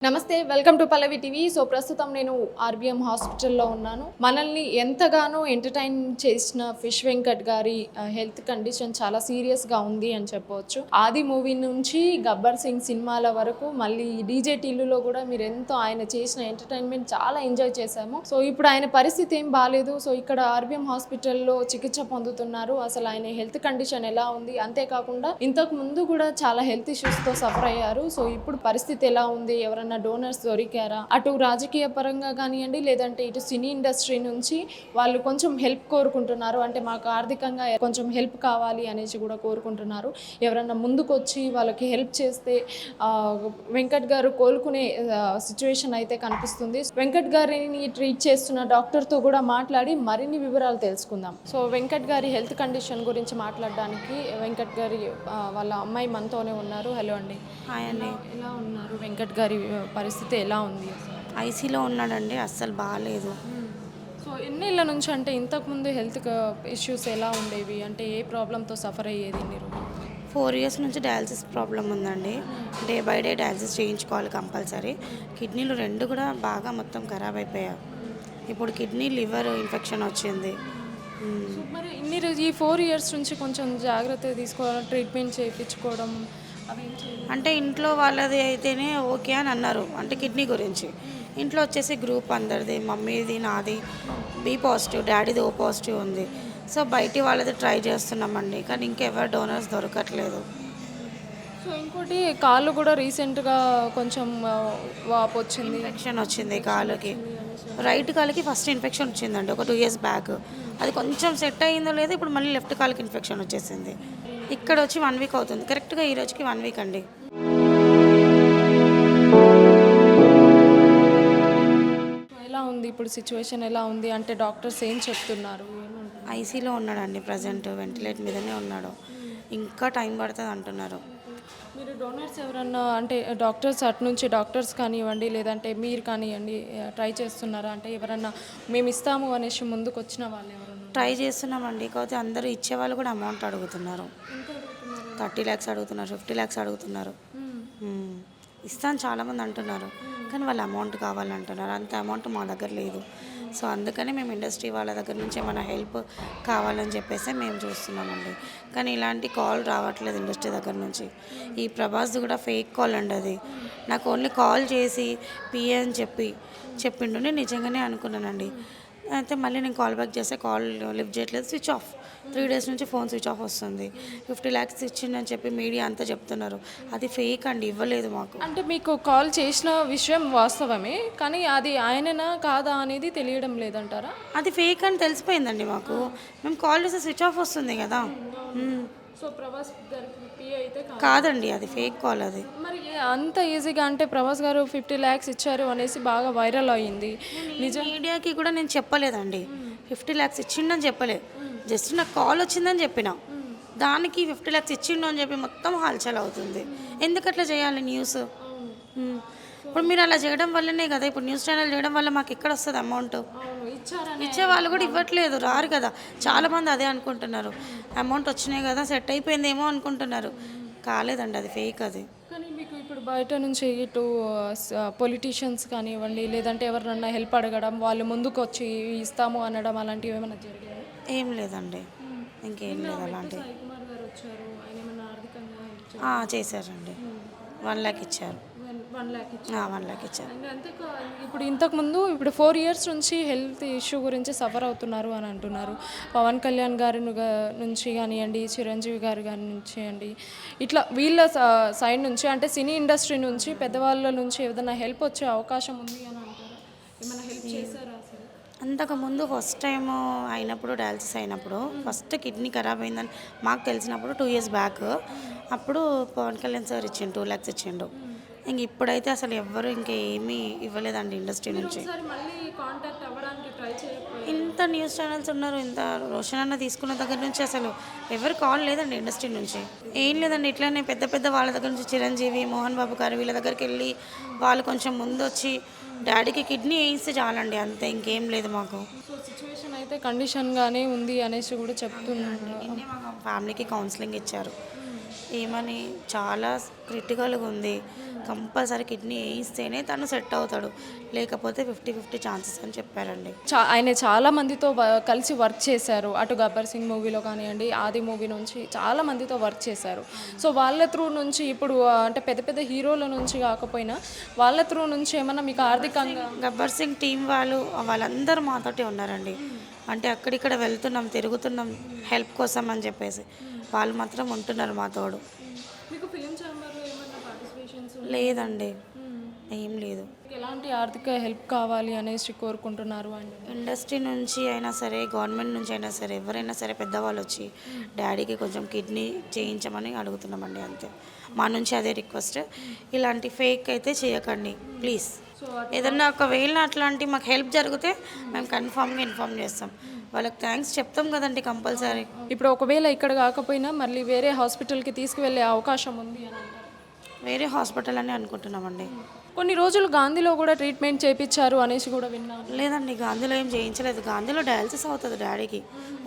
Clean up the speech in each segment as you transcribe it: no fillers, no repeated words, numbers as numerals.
నమస్తే, welcome to Pallavi TV. So ప్రస్తుతం నేను ఆర్బిఎం హాస్పిటల్లో ఉన్నాను. మనల్ని ఎంతగానో ఎంటర్టైన్ చేసిన ఫిష్ వెంకట్ గారి హెల్త్ కండిషన్ చాలా సీరియస్గా ఉంది అని చెప్పవచ్చు. ఆది మూవీ నుంచి గబ్బర్ సింగ్ సినిమాల వరకు, మళ్ళీ డీజే టిల్లులో కూడా మీరు ఎంతో ఆయన చేసిన ఎంటర్టైన్మెంట్ చాలా ఎంజాయ్ చేశాము. సో ఇప్పుడు ఆయన పరిస్థితి ఏం బాగాలేదు. సో ఇక్కడ ఆర్బిఎం హాస్పిటల్లో చికిత్స పొందుతున్నారు. అసలు ఆయన హెల్త్ కండిషన్ ఎలా ఉంది, అంతేకాకుండా ఇంతకు ముందు కూడా చాలా హెల్త్ ఇష్యూస్తో సఫర్ అయ్యారు. సో ఇప్పుడు పరిస్థితి ఎలా ఉంది, ఎవరైనా డోనర్స్ దొరికారా, అటు రాజకీయ పరంగా కానివ్వండి, లేదంటే ఇటు సినీ ఇండస్ట్రీ నుంచి వాళ్ళు కొంచెం హెల్ప్ కోరుకుంటున్నారు. అంటే మాకు ఆర్థికంగా కొంచెం హెల్ప్ కావాలి అనేసి కూడా కోరుకుంటున్నారు. ఎవరన్నా ముందుకు వచ్చి వాళ్ళకి హెల్ప్ చేస్తే వెంకట్ గారు కోలుకునే సిచ్యువేషన్ అయితే కనిపిస్తుంది. వెంకట్ గారిని ట్రీట్ చేస్తున్న డాక్టర్తో కూడా మాట్లాడి మరిన్ని వివరాలు తెలుసుకుందాం. సో వెంకట్ గారి హెల్త్ కండిషన్ గురించి మాట్లాడడానికి వెంకట్ గారి వాళ్ళ అమ్మాయి మనతోనే ఉన్నారు. హలో అండి. హాయ్ అండి. ఎలా ఉన్నారు? వెంకట్ గారి పరిస్థితి ఎలా ఉంది? ఐసీలో ఉన్నాడండి, అస్సలు బాగాలేదు. సో ఎన్నేళ్ళ నుంచి, అంటే ఇంతకుముందు హెల్త్ ఇష్యూస్ ఎలా ఉండేవి, అంటే ఏ ప్రాబ్లంతో సఫర్ అయ్యేది మీరు? 4 years నుంచి డయాలసిస్ ప్రాబ్లం ఉందండి. డే బై డే డయాలసిస్ చేయించుకోవాలి కంపల్సరీ. కిడ్నీలు 2 కూడా బాగా మొత్తం ఖరాబ్ అయిపోయాయి. ఇప్పుడు కిడ్నీ లివర్ ఇన్ఫెక్షన్ వచ్చింది. మరి ఇన్ని రోజు ఈ 4 years నుంచి కొంచెం జాగ్రత్త తీసుకోవడం, ట్రీట్మెంట్ చేయించుకోవడం అవి అంటే ఇంట్లో వాళ్ళది అయితేనే ఓకే అని అన్నారు, అంటే కిడ్నీ గురించి. ఇంట్లో వచ్చేసి గ్రూప్ అందరిది, మమ్మీది నాది బి పాజిటివ్, డాడీది ఓ పాజిటివ్ ఉంది. సో బయటి వాళ్ళది ట్రై చేస్తున్నామండి, కానీ ఇంకెవరు డోనర్స్ దొరకట్లేదు. సో ఇంకోటి, కాళ్ళు కూడా రీసెంట్గా కొంచెం వాపు వచ్చింది, ఇన్ఫెక్షన్ వచ్చింది కాలుకి. రైట్ కాలుకి ఫస్ట్ ఇన్ఫెక్షన్ వచ్చిందండి ఒక 2 years బ్యాక్. అది కొంచెం సెట్ అయ్యిందో లేదో ఇప్పుడు మళ్ళీ లెఫ్ట్ కాలుకి ఇన్ఫెక్షన్ వచ్చేసింది. ఇక్కడ వచ్చి 1 week అవుతుంది, కరెక్ట్గా ఈ రోజుకి 1 week అండి. ఎలా ఉంది ఇప్పుడు సిచ్యువేషన్, ఎలా ఉంది అంటే డాక్టర్స్ ఏం చెప్తున్నారు? ఐసీలో ఉన్నాడండి ప్రజెంట్, వెంటిలేటర్ మీదనే ఉన్నాడు. ఇంకా టైం పడుతుంది అంటున్నారు. మీరు డోనర్స్ ఎవరన్నా, అంటే డాక్టర్స్ అటు నుంచి డాక్టర్స్ కానివ్వండి, లేదంటే మీరు కానివ్వండి, ట్రై చేస్తున్నారా? అంటే ఎవరన్నా మేము ఇస్తాము అనేసి ముందుకు వచ్చిన వాళ్ళు ఎవరన్నా? ట్రై చేస్తున్నామండి, కాకపోతే అందరూ ఇచ్చేవాళ్ళు కూడా అమౌంట్ అడుగుతున్నారు. 30 lakhs అడుగుతున్నారు, 50 lakhs అడుగుతున్నారు. ఇస్తాను చాలామంది అంటున్నారు, కానీ వాళ్ళు అమౌంట్ కావాలంటున్నారు. అంత అమౌంట్ మా దగ్గర లేదు. సో అందుకని మేము ఇండస్ట్రీ వాళ్ళ దగ్గర నుంచి ఏమైనా హెల్ప్ కావాలని చెప్పేసి మేము చూస్తున్నామండి. కానీ ఇలాంటి కాల్ రావట్లేదు ఇండస్ట్రీ దగ్గర నుంచి. ఈ ప్రభాస్ కూడా ఫేక్ కాల్ అండి అది. నాకు ఓన్లీ కాల్ చేసి పిఏ అని చెప్పిండు. నేను నిజంగానే అనుకున్నానండి. అయితే మళ్ళీ నేను కాల్ బ్యాక్ చేస్తే కాల్ లిఫ్ట్ చేయట్లేదు, స్విచ్ ఆఫ్. 3 days నుంచి ఫోన్ స్విచ్ ఆఫ్ వస్తుంది. 50 lakhs ఇచ్చిండని చెప్పి మీడియా అంతా చెప్తున్నారు. అది ఫేక్ అండి, ఇవ్వలేదు మాకు. అంటే మీకు కాల్ చేసిన విషయం వాస్తవమే, కానీ అది ఆయననా కాదా అనేది తెలియడం లేదంటారా? అది ఫేక్ అని తెలిసిపోయిందండి మాకు. మేము కాల్ చేస్తే స్విచ్ ఆఫ్ వస్తుంది కదా. సో ప్రభాస్ గారికి అయితే కాదండి, అది ఫేక్ కాల్. అది మరి అంత ఈజీగా, అంటే ప్రభాస్ గారు 50 lakhs ఇచ్చారు అనేసి బాగా వైరల్ అయ్యింది. నిజం మీడియాకి కూడా నేను చెప్పలేదండి 50 lakhs ఇచ్చిండని చెప్పలేదు. జస్ట్ నాకు కాల్ వచ్చిందని చెప్పిన, దానికి 50 lakhs ఇచ్చిండు అని చెప్పి మొత్తం హల్చల్ అవుతుంది. ఎందుకు అట్లా చేయాలి న్యూస్? ఇప్పుడు మీరు అలా చేయడం వల్లనే కదా, ఇప్పుడు న్యూస్ ఛానల్ చేయడం వల్ల మాకు ఎక్కడ వస్తుంది అమౌంట్? ఇచ్చే వాళ్ళు కూడా ఇవ్వట్లేదు, రారు కదా. చాలామంది అదే అనుకుంటున్నారు, అమౌంట్ వచ్చినాయి కదా సెట్ అయిపోయిందేమో అనుకుంటున్నారు. కాలేదండి, అది ఫేక్. అది కానీ మీకు ఇప్పుడు బయట నుంచి ఇటు పొలిటీషియన్స్ కానివ్వండి, లేదంటే ఎవరినన్నా హెల్ప్ అడగడం, వాళ్ళు ముందుకు వచ్చి ఇస్తాము అనడం, అలాంటివి ఏమైనా జరిగాయి? ఏం లేదండి, ఇంకేం లేదు అలాంటివి. కుమార్ గారు వచ్చారు, ఆయన ఏమైనా ఆర్థికంగా చేశారండి. 1 lakh ఇచ్చారు. 1 lakh 1 lakh ఇచ్చారు. ఇప్పుడు ఇంతకుముందు ఇప్పుడు 4 years నుంచి హెల్త్ ఇష్యూ గురించి సఫర్ అవుతున్నారు అని అంటున్నారు. పవన్ కళ్యాణ్ గారి నుంచి కానివ్వండి, చిరంజీవి గారి నుంచి అండి, ఇట్లా వీళ్ళ సైడ్ నుంచి, అంటే సినీ ఇండస్ట్రీ నుంచి, పెద్దవాళ్ళ నుంచి ఏదైనా హెల్ప్ వచ్చే అవకాశం ఉంది అని అంటారా? ఏమైనా హెల్ప్ చేశారా అసలు? అంతకుముందు ఫస్ట్ టైం అయినప్పుడు, డయాలసిస్ అయినప్పుడు ఫస్ట్ కిడ్నీ ఖరాబ్ అయిందని మాకు తెలిసినప్పుడు 2 years బ్యాక్, అప్పుడు పవన్ కళ్యాణ్ సార్ ఇచ్చిండు 2 lakhs ఇచ్చిండు. ఇంక ఇప్పుడైతే అసలు ఎవ్వరు ఇంకేమీ ఇవ్వలేదండి ఇండస్ట్రీ నుంచి. ఇంత న్యూస్ ఛానల్స్ ఉన్నారు, ఇంత రోషన్ అన్న తీసుకున్న దగ్గర నుంచి అసలు ఎవరు కాల్ లేదండి ఇండస్ట్రీ నుంచి. ఏం లేదండి, ఇట్లానే పెద్ద పెద్ద వాళ్ళ దగ్గర నుంచి చిరంజీవి, మోహన్ బాబు గారు వీళ్ళ దగ్గరికి వెళ్ళి వాళ్ళు కొంచెం ముందు వచ్చి డాడీకి కిడ్నీ వేయిస్తే చాలండి, అంతే, ఇంకేం లేదు మాకు. సో సిచ్యువేషన్ అయితే కండిషన్గానే ఉంది అనేసి కూడా చెప్తున్నాను. మా ఫ్యామిలీకి కౌన్సిలింగ్ ఇచ్చారు. ఏమని చాలా క్రిటికల్గా ఉంది, కంపల్సరీ కిడ్నీ వేయిస్తేనే తను సెట్ అవుతాడు, లేకపోతే 50-50 ఛాన్సెస్ అని చెప్పారండి. ఆయన చాలా మందితో కలిసి వర్క్ చేశారు. అటు గబ్బర్ సింగ్ మూవీలో కానివ్వండి, ఆది మూవీ నుంచి చాలా మందితో వర్క్ చేశారు. సో వాళ్ళ త్రూ నుంచి ఇప్పుడు అంటే పెద్ద పెద్ద హీరోల నుంచి కాకపోయినా వాళ్ళ త్రూ నుంచి ఏమన్నా మీకు ఆర్థికంగా గబ్బర్ సింగ్ టీం వాళ్ళందరూ మాతోటి ఉన్నారండి. అంటే అక్కడిక్కడ వెళ్తున్నాం, తిరుగుతున్నాం హెల్ప్ కోసం అని చెప్పేసి, వాళ్ళు మాత్రం ఉంటున్నారు మా తోడు. మీకు ఫిలిం ఛాంబర్లో ఏమన్నా పార్టిసిపేషన్స్ లేదండి, ఏం లేదు. ఎలాంటి ఆర్థిక హెల్ప్ కావాలి అనేసి కోరుకుంటున్నారు అండి? ఇండస్ట్రీ నుంచి అయినా సరే, గవర్నమెంట్ నుంచి అయినా సరే, ఎవరైనా సరే పెద్దవాళ్ళు వచ్చి డాడీకి కొంచెం కిడ్నీ చేయించమని అడుగుతున్నామండి, అంతే. మా నుంచి అదే రిక్వెస్ట్. ఇలాంటి ఫేక్ అయితే చేయకండి ప్లీజ్. ఏదన్నా ఒకవేళ అట్లాంటి మాకు హెల్ప్ జరిగితే మేము కన్ఫామ్గా ఇన్ఫామ్ చేస్తాం, వాళ్ళకి థ్యాంక్స్ చెప్తాం కదండి కంపల్సరీ. ఇప్పుడు ఒకవేళ ఇక్కడ కాకపోయినా మళ్ళీ వేరే హాస్పిటల్కి తీసుకువెళ్ళే అవకాశం ఉంది అని అంటారు. వేరే హాస్పిటల్ అని అనుకుంటున్నామండి. కొన్ని రోజులు గాంధీలో కూడా ట్రీట్మెంట్ చేయించారు అనేసి కూడా విన్నాను. లేదండి, గాంధీలో ఏం చేయించలేదు. గాంధీలో డయాలసిస్ అవుతుంది డాడీకి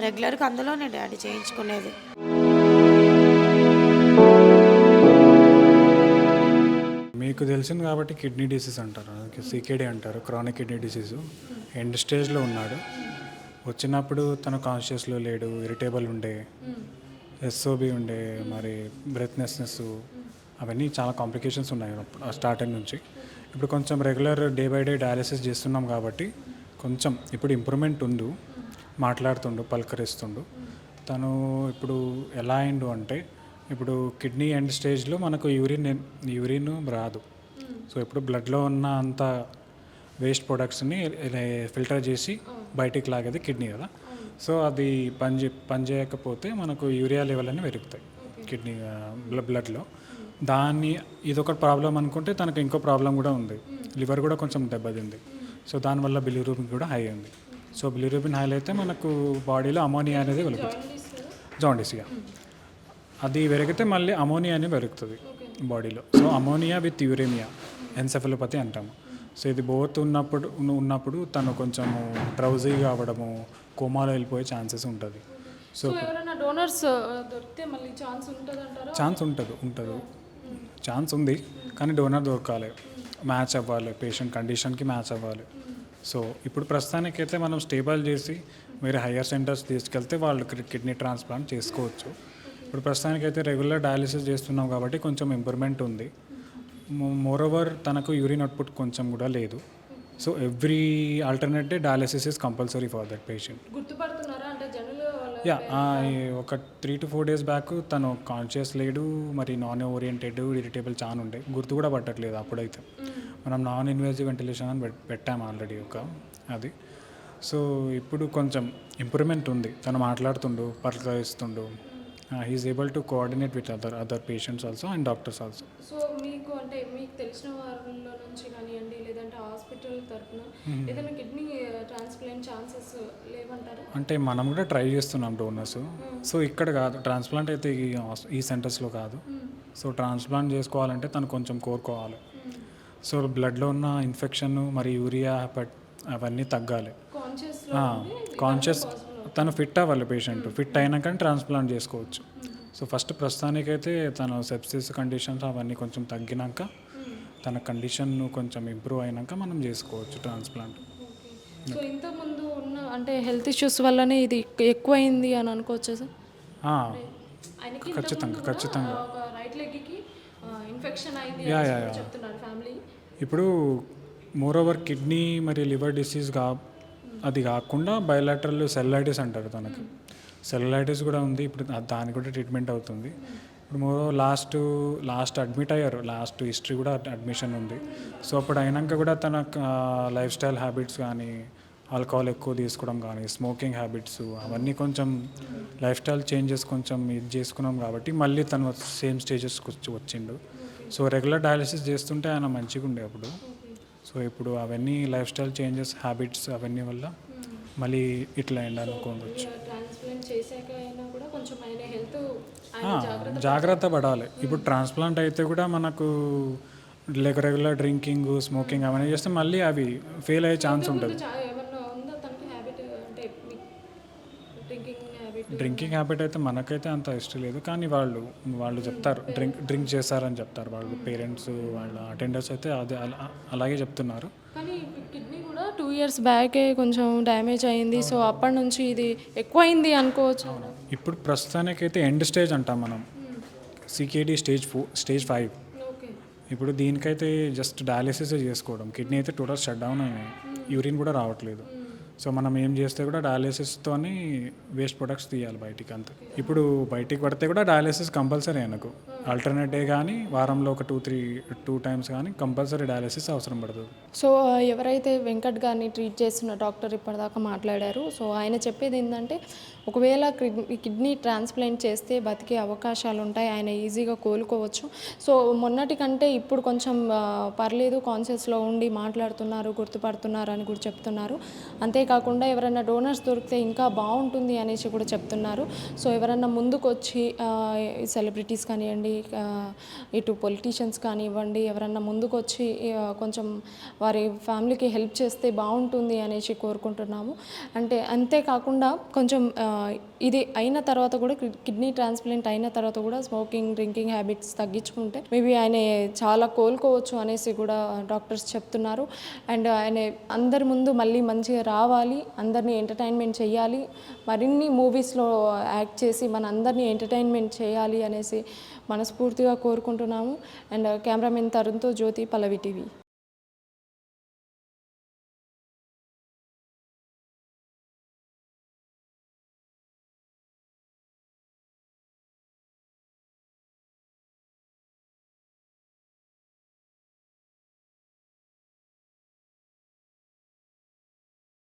రెగ్యులర్గా, అందులోనే డాడీ చేయించుకునేది. మీకు తెలిసింది కాబట్టి కిడ్నీ డిసీజ్ అంటారు, సికేడి అంటారు, క్రానిక్ కిడ్నీ డిసీజు. ఎండ్ స్టేజ్లో ఉన్నాడు. వచ్చినప్పుడు తను కాన్షియస్లో లేడు, ఇరిటేబుల్ ఉండే, ఎస్ఓబి ఉండే, మరి బ్రెత్నెస్నెస్, అవన్నీ చాలా కాంప్లికేషన్స్ ఉన్నాయి స్టార్టింగ్ నుంచి. ఇప్పుడు కొంచెం regular day by day dialysis చేస్తున్నాం కాబట్టి కొంచెం ఇప్పుడు ఇంప్రూవ్మెంట్ ఉంది. మాట్లాడుతుండు, పలకరిస్తుండు. తను ఇప్పుడు ఎలా అయిండు అంటే, ఇప్పుడు కిడ్నీ ఎండ్ స్టేజ్లో మనకు యూరిన్ రాదు. సో ఇప్పుడు బ్లడ్లో ఉన్న అంత వేస్ట్ ప్రొడక్ట్స్ని ఫిల్టర్ చేసి బయటికి లాగేది కిడ్నీ కదా. సో అది పనిచేయకపోతే మనకు యూరియా లెవెల్ అని పెరుగుతాయి కిడ్నీ బ్లడ్లో. ఇదొక ప్రాబ్లం అనుకుంటే తనకు ఇంకో ప్రాబ్లం కూడా ఉంది, లివర్ కూడా కొంచెం దెబ్బతింది. సో దానివల్ల బిలిరూబిన్ కూడా హై ఉంది. సో బిలిరూబిన్ హై అయితే మనకు బాడీలో అమోనియా అనేది వెలుగుతుంది, జాండీస్గా. అది పెరిగితే మళ్ళీ అమోనియా అనేది పెరుగుతుంది బాడీలో. సో అమోనియా విత్ యూరేమియా, ఎన్సెఫలోపతి అంటాము. సో ఇది బోత్ ఉన్నప్పుడు తను కొంచెము డ్రౌజీగా అవ్వడము, కోమాలో వెళ్ళిపోయే ఛాన్సెస్ ఉంటుంది. సో ఎవరైనా డోనర్స్ దొరికితే మళ్ళీ ఛాన్స్ ఉంటుందంటారా? ఛాన్స్ ఉంది, కానీ డోనర్ దొరకాలి, మ్యాచ్ అవ్వాలి, పేషెంట్ కండిషన్కి మ్యాచ్ అవ్వాలి. సో ఇప్పుడు ప్రస్తుతానికైతే మనం స్టేబుల్ చేసి వేరే హయ్యర్ సెంటర్స్ తీసుకెళ్తే వాళ్ళు కిడ్నీ ట్రాన్స్ప్లాంట్ చేసుకోవచ్చు. ఇప్పుడు ప్రస్తుతానికైతే రెగ్యులర్ డయాలిసిస్ చేస్తున్నాం కాబట్టి కొంచెం ఇంప్రూవ్మెంట్ ఉంది. మోరోవర్ తనకు యూరిన్ అవుట్పుట్ కొంచెం కూడా లేదు. So every alternate day dialysis is compulsory for that patient. గుర్తుపడుతున్నారా అంటే జనరల్ ఒక 3 to 4 days బ్యాక్ తను కాన్షియస్ లేడు, మరి నాన్ ఓరియంటెడ్, ఇరిటేబుల్ చాలా ఉండే, గుర్తు కూడా పట్టట్లేదు. అప్పుడైతే మనం నాన్ ఇన్వేజివ్ వెంటిలేషన్ అని పెట్టాము ఆల్రెడీ అది. సో ఇప్పుడు కొంచెం ఇంప్రూవ్మెంట్ ఉంది, తను మాట్లాడుతుండు, పలకరిస్తుండు. He's able to coordinate with other patients also and doctors also. So మీకు అంటే మీకు తెలిసిన వారిలో నుంచి కానివ్వండి, లేదంటే హాస్పిటల్ తరఫున ఏదైనా కిడ్నీ ట్రాన్స్ప్లాంట్ ఛాన్సెస్ లేవంటారా? అంటే మనం కూడా ట్రై చేస్తున్నాం డోనర్స్. సో ఇక్కడ కాదు, ట్రాన్స్ప్లాంట్ అయితే ఈ సెంటర్స్లో కాదు. సో ట్రాన్స్ప్లాంట్ చేసుకోవాలంటే తను కొంచెం కోరుకోవాలి. సో బ్లడ్లో ఉన్న ఇన్ఫెక్షన్, మరి యూరియా, అవన్నీ తగ్గాలి. కాన్షియస్ తను ఫిట్ అవ్వాలి, పేషెంట్ ఫిట్ అయినాక ట్రాన్స్ప్లాంట్ చేసుకోవచ్చు. సో ఫస్ట్ ప్రస్తుతానికైతే తను సెప్సిస్ కండిషన్స్ అవన్నీ కొంచెం తగ్గినాక, తన కండిషన్ కొంచెం ఇంప్రూవ్ అయినాక మనం చేసుకోవచ్చు ట్రాన్స్ప్లాంట్. సో ఇంతకుముందు ఉన్న అంటే హెల్త్ ఇష్యూస్ వల్లనే ఇది ఎక్కువైంది అని అనుకోవచ్చు సార్? ఖచ్చితంగా రైట్ లెగ్కి ఇన్ఫెక్షన్ అయింది చెప్తున్నారు ఫ్యామిలీ. ఇప్పుడు మోరోవర్ కిడ్నీ మరి లివర్ డిసీజ్ అది కాకుండా బయోలాటరల్ సెల్యులైటిస్ అంటారు, తనకి సెల్యులైటిస్ కూడా ఉంది. ఇప్పుడు దానికి కూడా ట్రీట్మెంట్ అవుతుంది. ఇప్పుడు లాస్ట్ అడ్మిట్ అయ్యారు, లాస్ట్ హిస్టరీ కూడా అడ్మిషన్ ఉంది. సో అప్పుడు అయినాక కూడా తన లైఫ్ స్టైల్ హ్యాబిట్స్ కానీ, ఆల్కహాల్ ఎక్కువ తీసుకోవడం కానీ, స్మోకింగ్ హ్యాబిట్స్, అవన్నీ కొంచెం లైఫ్ స్టైల్ చేంజెస్ కొంచెం ఇది చేసుకున్నాం కాబట్టి మళ్ళీ తను సేమ్ స్టేజెస్కి వచ్చిండు. సో రెగ్యులర్ డయాలిసిస్ చేస్తుంటే ఆయన మంచిగా ఉండే అప్పుడు. సో ఇప్పుడు అవన్నీ లైఫ్ స్టైల్ చేంజెస్, హ్యాబిట్స్ అవన్నీ వల్ల మళ్ళీ ఇట్లా అయింది అనుకోవచ్చు. జాగ్రత్త పడాలి. ఇప్పుడు ట్రాన్స్ప్లాంట్ అయితే కూడా మనకు రెగ్యులర్ డ్రింకింగ్, స్మోకింగ్ అవన్నీ చేస్తే మళ్ళీ అవి ఫెయిల్ అయ్యే ఛాన్స్ ఉంటుంది. డ్రింకింగ్ హ్యాబిట్ అయితే మనకైతే అంత ఇష్టం లేదు, కానీ వాళ్ళు చెప్తారు డ్రింక్ చేస్తారని చెప్తారు వాళ్ళ పేరెంట్స్, వాళ్ళ అటెండర్స్ అయితే అదే అలాగే చెప్తున్నారు. కానీ కిడ్నీ కూడా 2 years బ్యాకే కొంచెం డ్యామేజ్ అయింది. సో అప్పటి నుంచి ఇది ఎక్కువైంది అనుకోవచ్చు. ఇప్పుడు ప్రస్తుతానికైతే ఎండ్ స్టేజ్ అంటాం మనం, సికేడి స్టేజ్ 5. ఓకే. ఇప్పుడు దీనికైతే జస్ట్ డయాలిసిస్ చేసుకోవడం, కిడ్నీ అయితే టోటల్ షట్ డౌన్ అయినాయి, యూరిన్ కూడా రావట్లేదు. సో మనం ఏం చేస్తే కూడా డయాలిసిస్తోని వేస్ట్ ప్రొడక్ట్స్ తీయాలి బయటికి అంతే. ఇప్పుడు బయటికి పడితే కూడా డయాలిసిస్ కంపల్సరీ ఆయనకు ఆల్టర్నేట్ డే కానీ వారంలో ఒక 2 times కానీ కంపల్సరీ డయాలిసిస్ అవసరం పడుతుంది. సో ఎవరైతే వెంకట్ గారిని ట్రీట్ చేస్తున్న డాక్టర్ ఇప్పటిదాకా మాట్లాడారు. సో ఆయన చెప్పేది ఏంటంటే ఒకవేళ కిడ్నీ ట్రాన్స్ప్లాంట్ చేస్తే బతికే అవకాశాలు ఉంటాయి, ఆయన ఈజీగా కోలుకోవచ్చు. సో మొన్నటి కంటే ఇప్పుడు కొంచెం పర్లేదు, కాన్షియస్లో ఉండి మాట్లాడుతున్నారు, గుర్తుపడుతున్నారు అని కూడా చెప్తున్నారు. అంతేకాకుండా ఎవరైనా డోనర్స్ దొరికితే ఇంకా బాగుంటుంది అనేసి కూడా చెప్తున్నారు. సో ఎవరైనా ముందుకు వచ్చి సెలబ్రిటీస్ కానివ్వండి, ఇటు పొలిటీషియన్స్ కానివ్వండి, ఎవరన్నా ముందుకు వచ్చి కొంచెం వారి ఫ్యామిలీకి హెల్ప్ చేస్తే బాగుంటుంది అనేసి కోరుకుంటున్నాము. అంతేకాకుండా కొంచెం ఇది అయిన తర్వాత కూడా, కిడ్నీ ట్రాన్స్ప్లాంట్ అయిన తర్వాత కూడా స్మోకింగ్, డ్రింకింగ్ హ్యాబిట్స్ తగ్గించుకుంటే మేబీ ఆయన చాలా కోలుకోవచ్చు అనేసి కూడా డాక్టర్స్ చెప్తున్నారు. అండ్ ఆయన అందరి ముందు మళ్ళీ మంచిగా రావాలి, అందరినీ ఎంటర్టైన్మెంట్ చేయాలి, మరిన్ని మూవీస్లో యాక్ట్ చేసి మన అందరినీ ఎంటర్టైన్మెంట్ చేయాలి అనేసి మనస్ఫూర్తిగా కోరుకుంటున్నాము. అండ్ కెమెరామెన్ తరుణ్తో జ్యోతి, పల్లవి టీవీ.